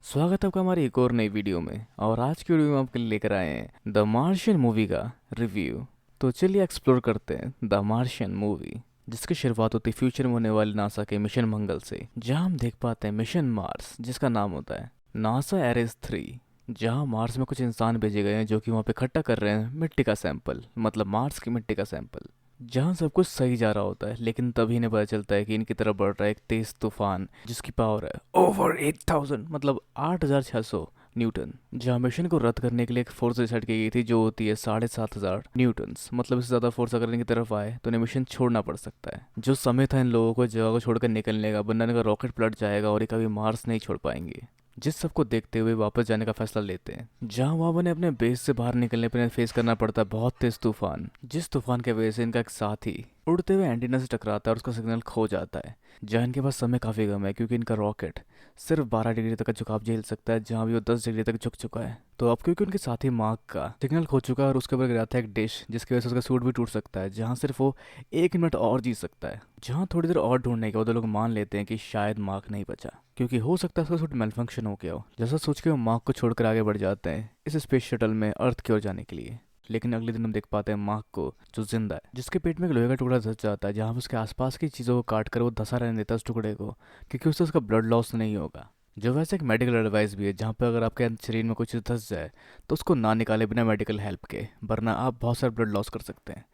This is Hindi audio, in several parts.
स्वागत है आपका हमारी एक और नई वीडियो में। और आज की वीडियो में आपके लिए लेकर आए हैं द मार्शियन मूवी का रिव्यू। तो चलिए एक्सप्लोर करते हैं द मार्शियन मूवी, जिसकी शुरुआत होती है फ्यूचर में होने वाले नासा के मिशन मंगल से, जहां हम देख पाते हैं मिशन मार्स, जिसका नाम होता है नासा एरेस 3। जहां मार्स में कुछ इंसान भेजे गए हैं जो कि वहां पे इकट्ठा कर रहे हैं मिट्टी का सैंपल, मतलब मार्स की मिट्टी का सैंपल। जहाँ सब कुछ सही जा रहा होता है, लेकिन तभी इन्हें पता चलता है कि इनकी तरफ बढ़ रहा है एक तेज तूफान, जिसकी पावर है ओवर 8000, मतलब 8600 न्यूटन। जहाँ मिशन को रद्द करने के लिए एक फोर्स डिसाइड की गई थी जो होती है 7500 न्यूटन्स। मतलब इससे ज़्यादा फोर्स अगर इनकी तरफ आए तो इन्हें मिशन छोड़ना पड़ सकता है। जो समय था इन लोगों को जगह को छोड़कर निकलने का, वरना इनका रॉकेट पलट जाएगा और ये कभी मार्स नहीं छोड़ पाएंगे। जिस सबको देखते हुए वापस जाने का फैसला लेते हैं, जहां वहां उन्हें अपने बेस से बाहर निकलने पर फेस करना पड़ता है बहुत तेज तूफान, जिस तूफान के वजह से इनका एक साथी उड़ते हुए एंटीना से टकराता है और उसका सिग्नल खो जाता है। जहाँ इनके पास समय काफ़ी कम है क्योंकि इनका रॉकेट सिर्फ 12 डिग्री तक का झुकाव झेल सकता है, जहाँ भी वो 10 डिग्री तक झुक चुका है। तो अब क्योंकि उनके साथी मार्क का सिग्नल खो चुका है और उसके ऊपर गिराता है एक डिश, जिसकी वजह से उसका सूट भी टूट सकता है, जहाँ सिर्फ वो 1 मिनट और जी सकता है। जहाँ थोड़ी देर और ढूंढने के बाद वो लोग मान लेते हैं कि शायद मार्क नहीं बचा, क्योंकि हो सकता है उसका सूट मेल फंक्शन हो गया हो। जैसा सोच के वो मार्क को छोड़कर आगे बढ़ जाते हैं इस स्पेस शटल में अर्थ की ओर जाने के लिए। लेकिन अगले दिन हम देख पाते हैं मार्क को, जो जिंदा है, जिसके पेट में एक लोहे का टुकड़ा धंस जाता है, जहाँ पे उसके आसपास की चीज़ों को काट कर वो धंसा रहने देता है उस टुकड़े को, क्योंकि उससे उसका ब्लड लॉस नहीं होगा। जो वैसे एक मेडिकल एडवाइस भी है, जहाँ पे अगर आपके शरीर में कुछ धंस जाए तो उसको ना निकाले बिना मेडिकल हेल्प के, वरना आप बहुत सारा ब्लड लॉस कर सकते हैं।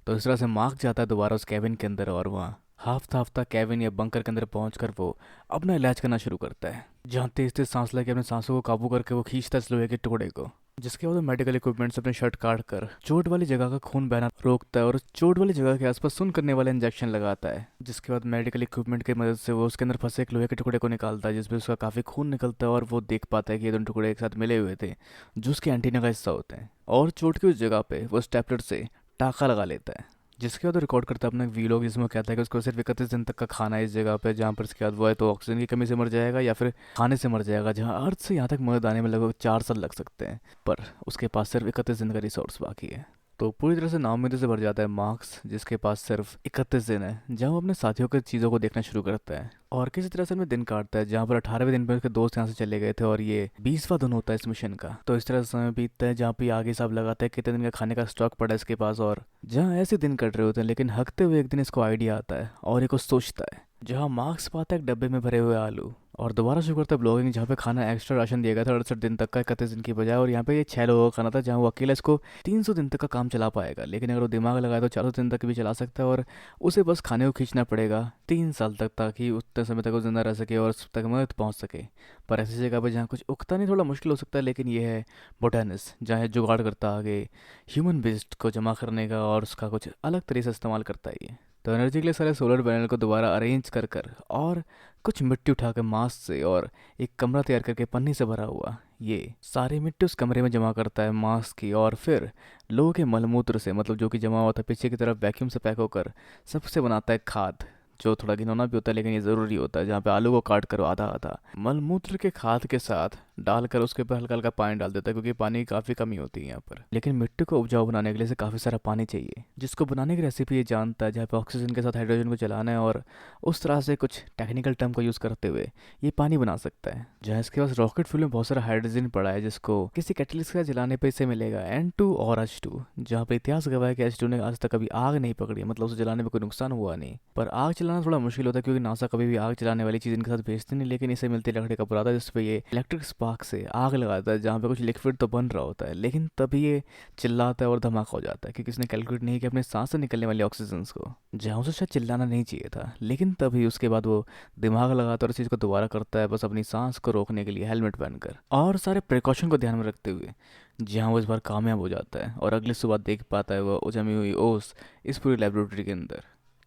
तो इस तरह से मार्क जाता है दोबारा उस कैबिन के अंदर, और वहाँ हाफ्ता हाफ्ता कैबिन या बंकर के अंदर पहुंचकर वो अपना इलाज करना शुरू करता है, जहाँ तेज तेज सांस लेके अपने सांसों को काबू करके वो खींचता है इस लोहे के टुकड़े को। जिसके बाद वो मेडिकल इक्विपमेंट से अपनी शर्ट काट कर चोट वाली जगह का खून बहना रोकता है और चोट वाली जगह के आसपास सुन करने वाला इंजेक्शन लगाता है। जिसके बाद मेडिकल इक्विपमेंट की मदद से वो उसके अंदर फंसे एक लोहे के टुकड़े को निकालता है, जिसमें उसका काफ़ी खून निकलता है और वो देख पाता है कि ये दोनों टुकड़े एक साथ मिले हुए थे, जो उसके एंटीना का हिस्सा होते हैं। और चोट की उस जगह पे वो स्टेपलर से टाका लगा लेता है। जिसके बाद वो रिकॉर्ड करता है अपना वीलॉग, जिसमें वो कहता है कि उसको सिर्फ 31 दिन तक का खाना है इस जगह पे, जहाँ पर इसके बाद वो है तो ऑक्सीजन की कमी से मर जाएगा या फिर खाने से मर जाएगा, जहाँ अर्थ से यहाँ तक मदद आने में लगभग 4 साल लग सकते हैं। पर उसके पास सिर्फ 31 दिन का रिसोर्स बाकी है। तो पूरी तरह से नाउम्मीदी से भर जाता है मार्क्स, जिसके पास सिर्फ 31 दिन है, जहाँ वो अपने साथियों के चीज़ों को देखना शुरू करता है और किसी तरह से में दिन काटता है। जहाँ पर 18वें दिन पे उसके दोस्त यहाँ से चले गए थे और ये 20वां दिन होता है इस मिशन का। तो इस तरह से समय बीतता है, जहाँ पे आगे सब लगाता है कितने दिन का खाने का स्टॉक पड़ा है इसके पास। और जहाँ ऐसे दिन कट रहे होते हैं, लेकिन हकते हुए एक दिन इसको आइडिया आता है और ये कुछ सोचता है। जहाँ मार्क्स पाता है एक डब्बे में भरे हुए आलू और दोबारा शुरू करता है ब्लॉगिंग, जहाँ पे खाना एक्स्ट्रा राशन दिया गया था 68 दिन तक का 31 दिन की बजाय, और यहाँ पे ये 6 लोगों का खाना था, जहाँ वो अकेला इसको 300 दिन तक का काम चला पाएगा। लेकिन अगर वो दिमाग लगाए तो 400 दिन तक भी चला सकता है और उसे बस खाने को खींचना पड़ेगा 3 साल तक, ताकि उतने समय तक वो जिंदा रह सके और उस तक मदद पहुँच सके। पर ऐसी जगह पर जहाँ कुछ उगता नहीं थोड़ा मुश्किल हो सकता है, लेकिन ये है बोटानिस, जहाँ ये जुगाड़ करता आगे ह्यूमन वेस्ट को जमा करने का और उसका कुछ अलग तरीके से इस्तेमाल करता है ये। तो एनर्जी के लिए सारे सोलर पैनल को दोबारा अरेंज कर और कुछ मिट्टी उठा के मास से और एक कमरा तैयार करके पन्नी से भरा हुआ ये सारी मिट्टी उस कमरे में जमा करता है मास की, और फिर लोगों के मलमूत्र से, मतलब जो कि जमा हुआ था पीछे की तरफ वैक्यूम से पैक होकर, सबसे बनाता है खाद, जो थोड़ा घिनौना भी होता है लेकिन ये ज़रूरी होता है। जहाँ पे आलू को काट कर आधा आधा मलमूत्र के खाद के साथ डालकर उसके ऊपर हल्का हल्का पानी डाल देता है, क्योंकि पानी की काफ़ी कमी होती है यहाँ पर। लेकिन मिट्टी को उपजाऊ बनाने के लिए इसे काफ़ी सारा पानी चाहिए, जिसको बनाने की रेसिपी ये जानता है, जहाँ पे ऑक्सीजन के साथ हाइड्रोजन को जलाना है और उस तरह से कुछ टेक्निकल टर्म को यूज़ करते हुए ये पानी बना सकता है। जहाँ इसके पास रॉकेट फ्यूल में बहुत सारा हाइड्रोजन पड़ा है, जिसको किसी कैटलिस्ट के साथ जलाने पर इसे मिलेगा N2 और H2। जहाँ पे इतिहास गवाह है कि H2 ने आज तक कभी आग नहीं पकड़ी, मतलब उसे जलाने में कोई नुकसान हुआ नहीं। पर आग चलाना थोड़ा मुश्किल होता है, क्योंकि नासा कभी भी आग चलाने वाली चीज़ इनके साथ भेजती नहीं, लेकिन इसे मिलती लकड़ी का बुरादा, जिसपे ये इलेक्ट्रिक स्पार्क से आग लगाता है, जहाँ पे कुछ लिक्विड तो बन रहा होता है, लेकिन तभी ये चिल्लाता है और धमाका हो जाता है, क्योंकि इसने कैलकुलेट नहीं किया अपने सांस से निकलने वाली ऑक्सीजन को, जहाँ उसे शायद चिल्लाना नहीं चाहिए था। लेकिन तभी उसके बाद वो दिमाग लगाता है और इस चीज़ को दोबारा करता है, बस अपनी सांस को रोकने के लिए हेलमेट पहनकर और सारे प्रिकॉशन को ध्यान में रखते हुए, जहाँ वो इस बार कामयाब हो जाता है और अगली सुबह देख पाता है वो जमी हुई ओस इस पूरी लेबोरेटरी के अंदर।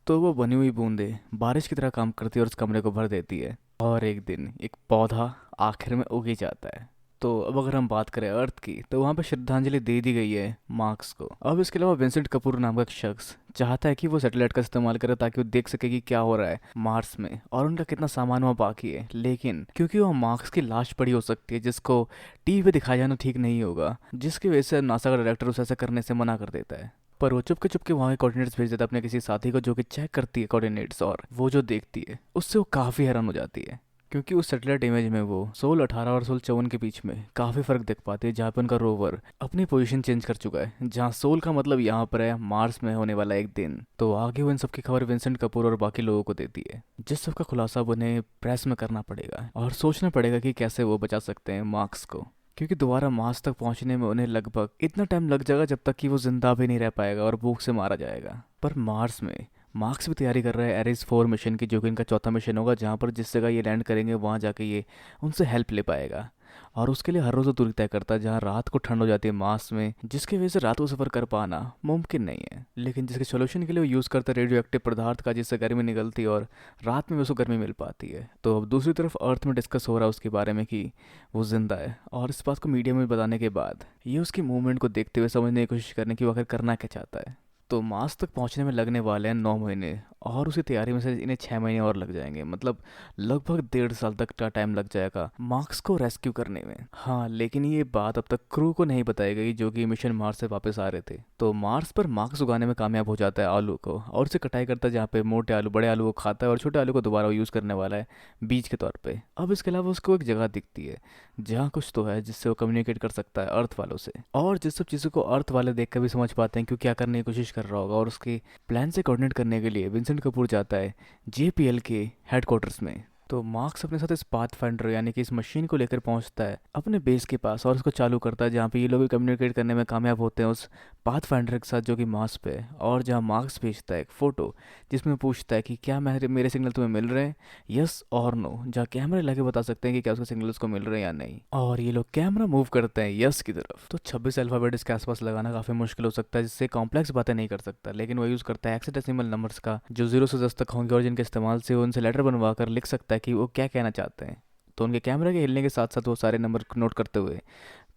तो वो बनी हुई बूंदें बारिश की तरह काम करती है और उस कमरे को भर देती है, और एक दिन एक पौधा आखिर में उग ही जाता है। तो अब अगर हम बात करें अर्थ की, तो वहाँ पे श्रद्धांजलि दे दी गई है मार्क्स को। अब इसके अलावा विंसेंट कपूर नाम का एक शख्स चाहता है कि वो सैटेलाइट का इस्तेमाल करे, ताकि वो देख सके कि क्या हो रहा है मार्स में और उनका कितना सामान वहाँ बाकी है। लेकिन क्योंकि वहाँ मार्क्स की लाश पड़ी हो सकती है, जिसको टीवी पे दिखाया जाना ठीक नहीं होगा, जिसकी वजह से नासा का डायरेक्टर उसे ऐसा करने से मना कर देता है। पर वो चुपके चुपके वहाँ के कोऑर्डिनेट्स भेज देता है अपने किसी साथी को, जो कि चेक करती है कोऑर्डिनेट्स, और वो जो देखती है उससे वो काफ़ी हैरान हो जाती है। क्योंकि उस सैटेलाइट इमेज में वो सोल 18 और सोल 54 के बीच में काफ़ी फ़र्क देख पाते हैं, जहाँ पे उनका रोवर अपनी पोजीशन चेंज कर चुका है, जहाँ सोल का मतलब यहाँ पर है मार्स में होने वाला एक दिन। तो आगे वो इन सबकी खबर विंसेंट कपूर और बाकी लोगों को देती है, जिस सबका खुलासा अब उन्हें प्रेस में करना पड़ेगा और सोचना पड़ेगा कि कैसे वो बचा सकते हैं मार्क्स को, क्योंकि दोबारा मार्स तक पहुंचने में उन्हें लगभग इतना टाइम लग जाएगा जब तक कि वो जिंदा भी नहीं रह पाएगा और भूख से मारा जाएगा। पर मार्स में मार्क्स भी तैयारी कर रहा है एरिस 4 मिशन की, जो कि इनका चौथा मिशन होगा, जहाँ पर जिस जगह ये लैंड करेंगे वहाँ जाके ये उनसे हेल्प ले पाएगा। और उसके लिए हर रोज़ वो दूरी तय करता है, जहाँ रात को ठंड हो जाती है मार्स में, जिसकी वजह से रात को सफ़र कर पाना मुमकिन नहीं है, लेकिन जिसके सोल्यूशन के लिए वो यूज़ करता है रेडियो एक्टिव पदार्थ का, जिससे गर्मी निकलती है और रात में भी उसको गर्मी मिल पाती है। तो अब दूसरी तरफ अर्थ में डिस्कस हो रहा है उसके बारे में कि वो जिंदा है, और इस बात को मीडिया में बताने के बाद ये उसकी मूवमेंट को देखते हुए समझने की कोशिश करने की वो आखिर करना क्या चाहता है। तो मार्स तक पहुंचने में लगने वाले हैं 9 महीने, और उसी तैयारी में से इन्हें 6 महीने और लग जाएंगे, मतलब लगभग 1.5 साल तक का टाइम लग जाएगा मार्क्स को रेस्क्यू करने में। हाँ, लेकिन ये बात अब तक क्रू को नहीं बताई गई, जो कि मिशन मार्स से वापस आ रहे थे। तो मार्स पर मार्क्स उगाने में कामयाब हो जाता है आलू को, और उसे कटाई करता है, जहाँ पे मोटे आलू बड़े आलू को खाता है और छोटे आलू को दोबारा यूज़ करने वाला है बीज के तौर पर। अब इसके अलावा उसको एक जगह दिखती है जहाँ कुछ तो है जिससे वो कम्युनिकेट कर सकता है अर्थ वालों से, और जिस सब चीज़ों को अर्थ वाले देख कर भी समझ पाते हैं क्यों क्या करने की कोशिश कर रहा होगा। और उसके प्लान से कोऑर्डिनेट करने के लिए विंसेंट कपूर जाता है जेपीएल के हेडक्वार्टर्स में। तो मार्क्स अपने साथ इस पाथफाइंडर यानी कि इस मशीन को लेकर पहुंचता है अपने बेस के पास और उसको चालू करता है, जहाँ पे ये लोग भी कम्युनिकेट करने में कामयाब होते हैं उस पाथफाइंडर के साथ, जो कि मार्स पे है। और जहाँ मार्क्स भेजता है एक फ़ोटो जिसमें पूछता है कि क्या मेरे सिग्नल तुम्हें मिल रहे हैं, यस और नो, जहाँ कैमरे लगे बता सकते हैं कि क्या उसके सिग्नल उसको मिल रहे हैं या नहीं। और ये लोग कैमरा मूव करते हैं यस की तरफ। तो 26 अल्फ़ाबेट इसके आसपास लगाना काफ़ी मुश्किल हो सकता है, जिससे कॉम्प्लेक्स बातें नहीं कर सकता, लेकिन वो यूज़ करता है हेक्साडेसिमल नंबर्स का, जो 0 से 10 तक होंगे और जिनके इस्तेमाल से वो उनसे लेटर बनवा कर लिख सकता है कि वो क्या कहना चाहते हैं। तो उनके कैमरे के हिलने के साथ साथ वो सारे नंबर नोट करते हुए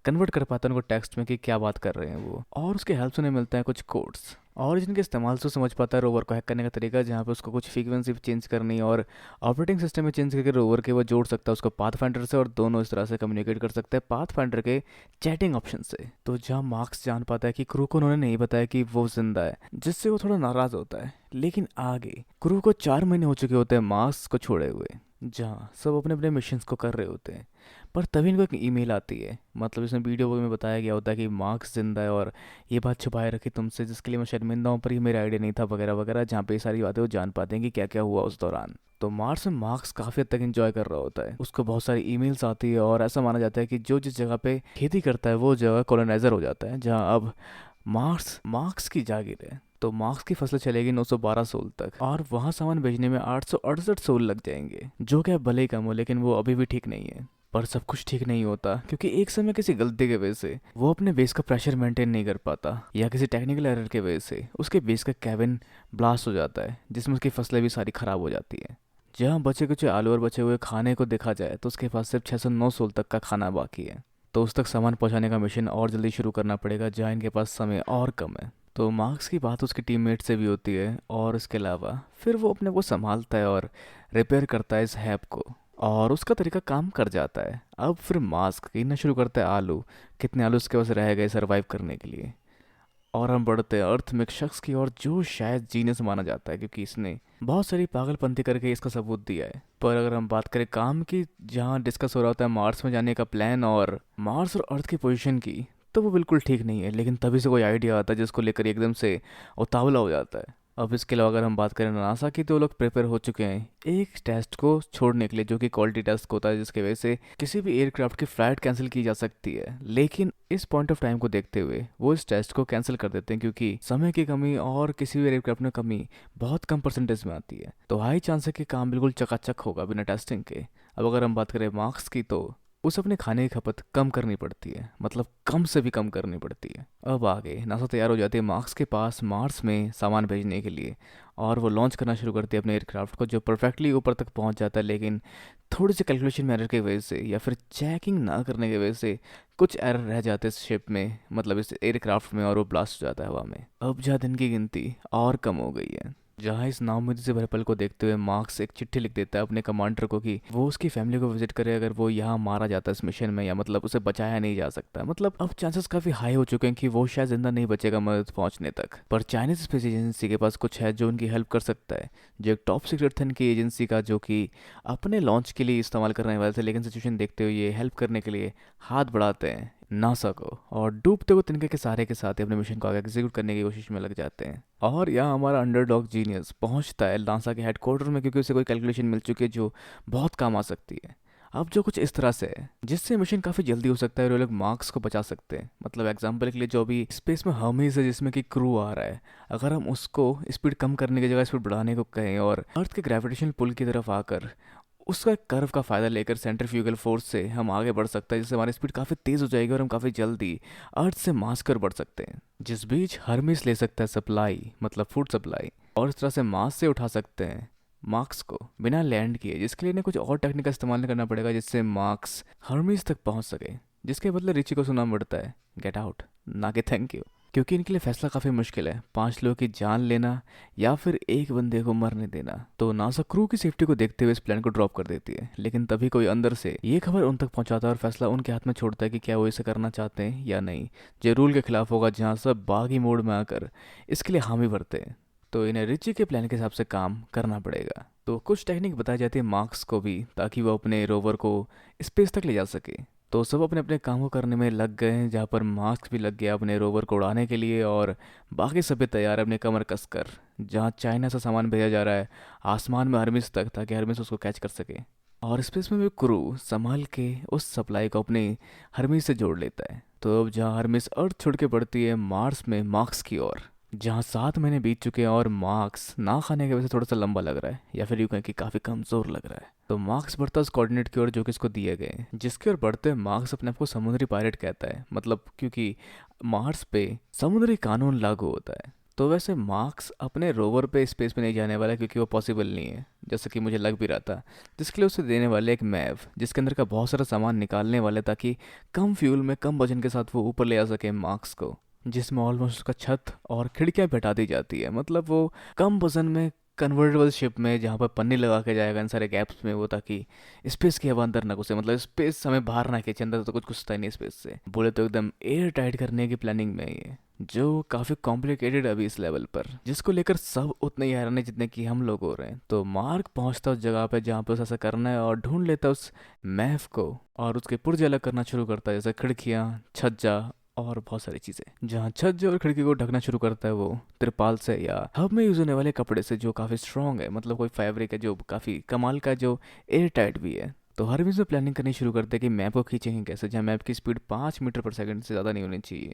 कन्वर्ट कर पाता है उनको टेक्स्ट में कि क्या बात कर रहे हैं वो, और उसके हेल्प से उन्हें मिलता है कुछ कोड्स, और जिनके इस्तेमाल से वो समझ पाता है रोवर को हैक करने का तरीका, जहाँ पे उसको कुछ फ्रीक्वेंसी चेंज करनी और ऑपरेटिंग सिस्टम में चेंज करके रोवर के वो जोड़ सकता है उसको पाथफाइंडर से, और दोनों इस तरह से कम्युनिकेट कर सकते हैं पाथफाइंडर के चैटिंग ऑप्शन से। तो जहाँ मार्क्स जान पाता है कि क्रू को उन्होंने नहीं बताया कि वो जिंदा है, जिससे वो थोड़ा नाराज़ होता है। लेकिन आगे क्रू को 4 महीने हो चुके होते हैं मार्क्स को छोड़े हुए, जहाँ सब अपने अपने मिशंस को कर रहे होते हैं। पर तभी इनको एक ईमेल आती है, मतलब इसमें वीडियो में बताया गया होता है कि मार्क्स जिंदा है और ये बात छुपाए रखी तुमसे, जिसके लिए मैं शर्मिंदा हूँ, पर ये मेरा आइडिया नहीं था वगैरह वगैरह, जहाँ पे ये सारी बातें वो जान पाते हैं कि क्या क्या हुआ उस दौरान। तो मार्स में मार्क्स काफ़ी हद तक एंजॉय कर रहा होता है, उसको बहुत सारी ईमेल्स आती है, और ऐसा माना जाता है कि जो जिस जगह पे खेती करता है वो जगह कॉलोनाइजर हो जाता है, जहाँ अब मार्क्स की जागीर है। तो मार्क्स की फसलें चलेगी 912 सोल तक, और वहाँ सामान भेजने में 868 सोल लग जाएंगे, जो कि अब भले ही कम हो, लेकिन वो अभी भी ठीक नहीं है। पर सब कुछ ठीक नहीं होता, क्योंकि एक समय किसी गलती के वजह से वो अपने बेस का प्रेशर मेंटेन नहीं कर पाता, या किसी टेक्निकल एरर के वजह से उसके बेस का कैबिन ब्लास्ट हो जाता है, जिसमें उसकी फसलें भी सारी खराब हो जाती है। जहाँ बचे कुछ आलू और बचे हुए खाने को देखा जाए तो उसके पास सिर्फ 609 सोल तक का खाना बाकी है। तो उस तक सामान पहुँचाने का मिशन और जल्दी शुरू करना पड़ेगा, जहाँ इनके पास समय और कम है। तो मार्क्स की बात उसके टीममेट से भी होती है, और इसके अलावा फिर वो अपने को संभालता है और रिपेयर करता है इस हैप को, और उसका तरीका काम कर जाता है। अब फिर मास्क गिनना शुरू करता है आलू, कितने आलू उसके पास रह गए सर्वाइव करने के लिए। और हम बढ़ते हैं अर्थ में एक शख्स की ओर जो शायद जीनियस माना जाता है, क्योंकि इसने बहुत सारी पागलपंती करके इसका सबूत दिया है। पर अगर हम बात करें काम की, जहाँ डिस्कस हो रहा होता है मार्स में जाने का प्लान और मार्स और अर्थ की पोजीशन की, तो वो बिल्कुल ठीक नहीं है। लेकिन तभी से कोई आइडिया आता है जिसको लेकर एकदम से उतावला हो जाता है। अब इसके अलावा अगर हम बात करें नासा की, तो लोग प्रिपेयर हो चुके हैं एक टेस्ट को छोड़ने के लिए, जो कि क्वालिटी टेस्ट होता है, जिसकी वजह से किसी भी एयरक्राफ्ट की फ्लाइट कैंसिल की जा सकती है। लेकिन इस पॉइंट ऑफ टाइम को देखते हुए वो इस टेस्ट को कैंसिल कर देते हैं, क्योंकि समय की कमी और किसी भी एयरक्राफ्ट में कमी बहुत कम परसेंटेज में आती है। तो हाई चांस है कि काम बिल्कुल चकाचक होगा बिना टेस्टिंग के। अब अगर हम बात करें मार्क्स की, तो उसे अपने खाने की खपत कम करनी पड़ती है, मतलब कम से भी कम करनी पड़ती है। अब आगे नासा तैयार हो जाती है मार्क्स के पास मार्स में सामान भेजने के लिए, और वो लॉन्च करना शुरू करती है अपने एयरक्राफ्ट को, जो परफेक्टली ऊपर तक पहुंच जाता है। लेकिन थोड़ी सी कैलकुलेशन में एरर की वजह से, या फिर चेकिंग ना करने की वजह से कुछ एरर रह जाते हैं इस शिप में, मतलब इस एयरक्राफ्ट में, और वो ब्लास्ट हो जाता है हवा में। अब जहाँ दिन की गिनती और कम हो गई है, जहाँ इस नाउमीद से भरे पल को देखते हुए मार्क्स एक चिट्ठी लिख देता है अपने कमांडर को कि वो उसकी फैमिली को विजिट करे अगर वो यहाँ मारा जाता है इस मिशन में, या मतलब उसे बचाया नहीं जा सकता। मतलब अब चांसेस काफी हाई हो चुके हैं कि वो शायद जिंदा नहीं बचेगा मदद पहुंचने तक। पर चाइनीज स्पेस एजेंसी के पास कुछ है जो उनकी हेल्प कर सकता है, जो एक टॉप सीक्रेट था इनकी एजेंसी का, जो कि अपने लॉन्च के लिए इस्तेमाल करने वाले थे, लेकिन सिचुएशन देखते हुए ये हेल्प करने के लिए हाथ बढ़ाते हैं नासा को, और डूबते हुए तिनके के सहारे के साथ ही अपने मिशन को आगे एग्जीक्यूट करने की कोशिश में लग जाते हैं। और यहाँ हमारा अंडरडॉग जीनियस पहुंचता है नासा के हेडक्वार्टर में, क्योंकि उसे कोई कैलकुलेशन मिल चुकी है जो बहुत काम आ सकती है। अब जो कुछ इस तरह से है जिससे मिशन काफ़ी जल्दी हो सकता है और वो लोग मार्क्स को बचा सकते हैं। मतलब एग्जांपल के लिए जो अभी स्पेस में हर्मीज है जिसमें कि क्रू आ रहा है, अगर हम उसको स्पीड कम करने की जगह स्पीड बढ़ाने को कहें और अर्थ के ग्रेविटेशनल पुल की तरफ आकर उसका कर्व का फ़ायदा लेकर सेंट्रीफ्यूगल फोर्स से हम आगे बढ़ सकते हैं, जिससे हमारी स्पीड काफ़ी तेज़ हो जाएगी और हम काफ़ी जल्दी अर्थ से मास कर बढ़ सकते हैं। जिस बीच हर्मिस ले सकता है सप्लाई, मतलब फूड सप्लाई, और इस तरह से मास से उठा सकते हैं मार्क्स को बिना लैंड किए, जिसके लिए इन्हें कुछ और टेक्निक का इस्तेमाल नहीं करना पड़ेगा जिससे मार्क्स हर्मिस तक पहुंच सके। जिसके बदले रिची को सुनना पड़ता है गेट आउट, ना कि थैंक यू, क्योंकि इनके लिए फैसला काफ़ी मुश्किल है, 5 लोगों की जान लेना या फिर एक बंदे को मरने देना। तो नासा क्रू की सेफ्टी को देखते हुए इस प्लान को ड्रॉप कर देती है, लेकिन तभी कोई अंदर से ये खबर उन तक पहुंचाता है और फैसला उनके हाथ में छोड़ता है कि क्या वो इसे करना चाहते हैं या नहीं, जो रूल के खिलाफ होगा, जहाँ सब बागी मोड में आकर इसके लिए हामी भरते हैं। तो इन्हें रिची के प्लान के हिसाब से काम करना पड़ेगा। तो कुछ टेक्निक बताई जाती है मार्क्स को भी, ताकि वो अपने रोवर को स्पेस तक ले जा सके। तो सब अपने अपने काम को करने में लग गए हैं, जहाँ पर मार्क्स भी लग गया अपने रोवर को उड़ाने के लिए, और बाकी सभी तैयार है अपने कमर कसकर, जहाँ चाइना से सामान भेजा जा रहा है आसमान में हर्मिस तक, ताकि हर्मिस उसको कैच कर सके। और स्पेस में भी क्रू संभाल के उस सप्लाई को अपने हर्मिस से जोड़ लेता है। तो अब जहाँ हर्मिस अर्थ छोड़ के बढ़ती है मार्स में मार्क्स की ओर, जहाँ 7 महीने बीत चुके हैं और मार्क्स ना खाने की वजह से थोड़ा सा लंबा लग रहा है, या फिर यूँ कहें कि काफ़ी कमज़ोर लग रहा है। तो मार्क्स बढ़ता है उस कोऑर्डिनेट की ओर जो कि इसको दिए गए हैं, जिसकी ओर बढ़ते हुए मार्क्स अपने आप को समुद्री पायलट कहता है, मतलब क्योंकि मार्स पे समुद्री कानून लागू होता है। तो वैसे मार्क्स अपने रोवर पे स्पेस में नहीं जाने वाला, क्योंकि वो पॉसिबल नहीं है, जैसा कि मुझे लग भी रहा था। जिसके लिए उसे देने वाले एक मैव, जिसके अंदर का बहुत सारा सामान निकालने वाले, ताकि कम फ्यूल में कम वजन के साथ वो ऊपर ले आ सके मार्क्स को, जिसमें ऑलमोस्ट उसका छत और खिड़कियां भी हटा दी जाती है। मतलब वो कम वजन में कन्वर्टेबल शिप में, जहाँ पर पन्नी लगा के जाएगा इन सारे गैप्स में वो, ताकि स्पेस की हवा अंदर ना घुसे। मतलब स्पेस हमें बाहर ना खींचे, अंदर तो कुछ घुसता ही नहीं स्पेस से। बोले तो एकदम एयर टाइट करने की प्लानिंग में है ये, जो काफ़ी कॉम्प्लिकेटेड अभी इस लेवल पर, जिसको लेकर सब उतने ही हैरान है जितने कि हम लोग हो रहे हैं। तो मार्क पहुंचता उस जगह पे जहाँ पे उसे ऐसा करना है, और ढूंढ लेता उस मैप को और उसके पुर्जे अलग करना शुरू करता है, जैसे खिड़कियाँ, छज्जा और बहुत सारी चीज़ें। जहाँ छज्जे और खिड़की को ढकना शुरू करता है वो तिरपाल से या हब में यूज़ होने वाले कपड़े से, जो काफ़ी स्ट्रॉन्ग है, मतलब कोई फैब्रिक है जो काफ़ी कमाल का, जो एयर टाइट भी है। तो हर बीच में प्लानिंग करनी शुरू करते हैं कि मैप को खींचेंगे कैसे, जहाँ मैप की स्पीड 5 मीटर पर सेकंड से ज़्यादा नहीं होनी चाहिए।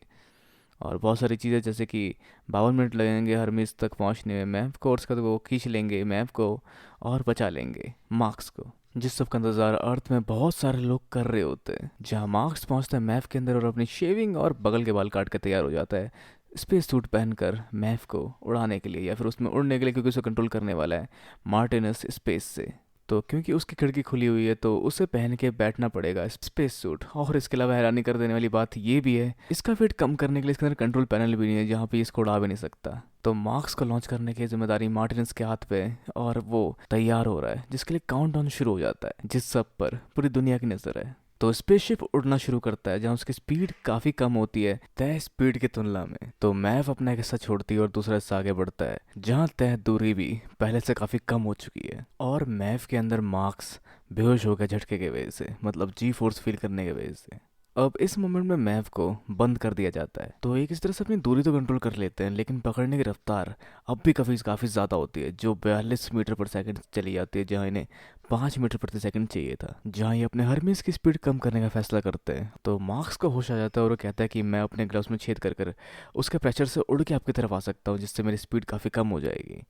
और बहुत सारी चीज़ें, जैसे कि 52 मिनट लगेंगे हरमिस तक पहुंचने में मैप को, और उसका तो वो खींच लेंगे मैप को और बचा लेंगे मार्क्स को, जिस सब का इंतजार अर्थ में बहुत सारे लोग कर रहे होते हैं। जहाँ मार्क्स पहुंचता है मैप के अंदर और अपनी शेविंग और बगल के बाल काट के तैयार हो जाता है स्पेस सूट पहनकर मैप को उड़ाने के लिए, या फिर उसमें उड़ने के लिए, क्योंकि उसे कंट्रोल करने वाला है मार्टिनस स्पेस से। तो क्योंकि उसकी खिड़की खुली हुई है तो उसे पहन के बैठना पड़ेगा स्पेस सूट। और इसके अलावा हैरानी कर देने वाली बात ये भी है, इसका वेट कम करने के लिए इसके अंदर कंट्रोल पैनल भी नहीं है, जहाँ पे इसको उड़ा भी नहीं सकता। तो मार्क्स को लॉन्च करने की जिम्मेदारी मार्टिनस के हाथ पे है, और वो तैयार हो रहा है, जिसके लिए काउंटडाउन शुरू हो जाता है, जिस सब पर पूरी दुनिया की नज़र है। तो स्पेसशिप उड़ना शुरू करता है, जहाँ उसकी स्पीड काफ़ी कम होती है तय स्पीड की तुलना में। तो मैव अपना एक हिस्सा छोड़ती है और दूसरा हिस्सा आगे बढ़ता है, जहाँ तय दूरी भी पहले से काफ़ी कम हो चुकी है। और मैव के अंदर मार्क्स बेहोश हो गया झटके की वजह से, मतलब जी फोर्स फील करने की वजह से। अब इस मोमेंट में मैव को बंद कर दिया जाता है। तो एक इस तरह से अपनी दूरी तो कंट्रोल कर लेते हैं, लेकिन पकड़ने की रफ्तार अब भी काफ़ी ज़्यादा होती है, जो 42 मीटर पर सेकंड चली जाती है, जहाँ इन्हें 5 मीटर प्रति सेकंड चाहिए था। जहाँ ये अपने हरमिस की स्पीड कम करने का फैसला करते हैं, तो मार्क्स को होश आ जाता है और वो कहता है कि मैं अपने ग्लव्स में छेद कर कर उसके प्रेशर से उड़ के आपकी तरफ आ सकता हूँ, जिससे मेरी स्पीड काफ़ी कम हो जाएगी।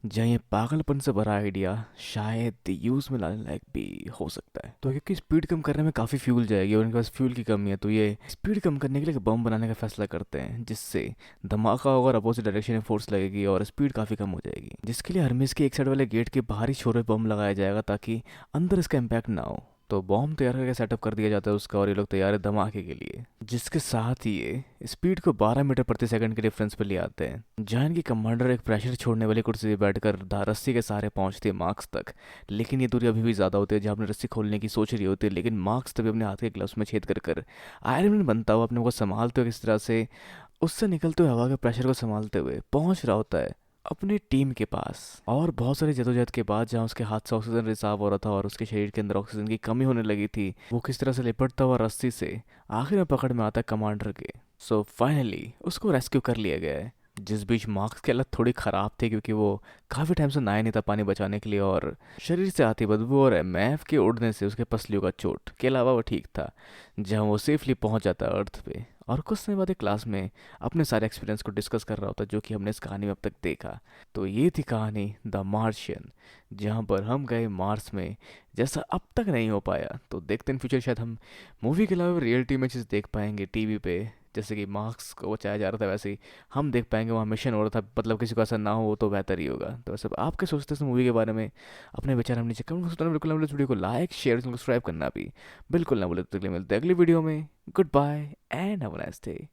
जहाँ ये पागलपन से भरा आइडिया शायद यूज़ में लाने लायक भी हो सकता है। तो क्योंकि स्पीड कम करने में काफ़ी फ्यूल जाएगी और इनके पास फ्यूल की कमी है, तो ये स्पीड कम करने के लिए एक बम बनाने का फैसला करते हैं, जिससे धमाका होगा और अपोजिट डायरेक्शन में फोर्स लगेगी और स्पीड काफ़ी कम हो जाएगी। जिसके लिए हरमिस के एक साइड वाले गेट के बाहरी छोर पे बम लगाया जाएगा, ताकि अंदर इसका इम्पैक्ट ना हो। तो बॉम्ब तैयार करके सेटअप कर दिया जाता है उसका, और ये लोग तैयार है धमाके के लिए, जिसके साथ ही ये स्पीड को 12 मीटर प्रति सेकंड के डिफरेंस पे ले आते हैं, जहाँ इनकी कमांडर एक प्रेशर छोड़ने वाली कुर्सी पे बैठकर रस्सी के सहारे पहुंचती है मार्क्स तक। लेकिन ये दूरी अभी भी ज़्यादा होती है, जहाँ अपने रस्सी खोलने की सोच रही होती है, लेकिन मार्क्स तभी अपने हाथ के ग्लव्स में छेद कर आयरन मैन बनता हुआ अपने को संभालते हुए किस तरह से उससे निकलते हुए हवा के प्रेशर को संभालते हुए पहुंच रहा होता है अपनी टीम के पास। और बहुत सारी जदोजहद के बाद जहाँ उसके हाथ से ऑक्सीजन रिसाव हो रहा था और उसके शरीर के अंदर ऑक्सीजन की कमी होने लगी थी, वो किस तरह से लिपटता हुआ रस्सी से आखिर में पकड़ में आता है कमांडर के। सो फाइनली उसको रेस्क्यू कर लिया गया है। जिस बीच मार्क्स की हालत थोड़ी ख़राब थी, क्योंकि वो काफ़ी टाइम से नहाया नहीं था पानी बचाने के लिए, और शरीर से आती बदबू और एमएफ के उड़ने से उसके पसलियों का चोट के अलावा वो ठीक था। जहाँ वो सेफली पहुंच जाता है अर्थ पे, और कुछ समय बाद एक क्लास में अपने सारे एक्सपीरियंस को डिस्कस कर रहा होता है, जो कि हमने इस कहानी में अब तक देखा। तो ये थी कहानी द मार्शियन, जहाँ पर हम गए मार्स में, जैसा अब तक नहीं हो पाया। तो देखते हैं फ्यूचर शायद हम मूवी के अलावा रियलिटी में चीज़ देख पाएंगे टीवी पे, जैसे कि मार्क्स को बचाया जा रहा था वैसे ही हम देख पाएंगे वहाँ मिशन हो रहा था। मतलब किसी को ऐसा ना हो तो बेहतर ही होगा। तो वैसे आप क्या सोचते हैं इस मूवी के बारे में? अपने विचार हम नीचे कमेंट बॉक्स में बिल्कुल ना भूलें। इस वीडियो को लाइक शेयर सब्सक्राइब करना भी बिल्कुल ना भूलें। तो अगले मिलते हैं अगली वीडियो में। Good bye and have a nice day.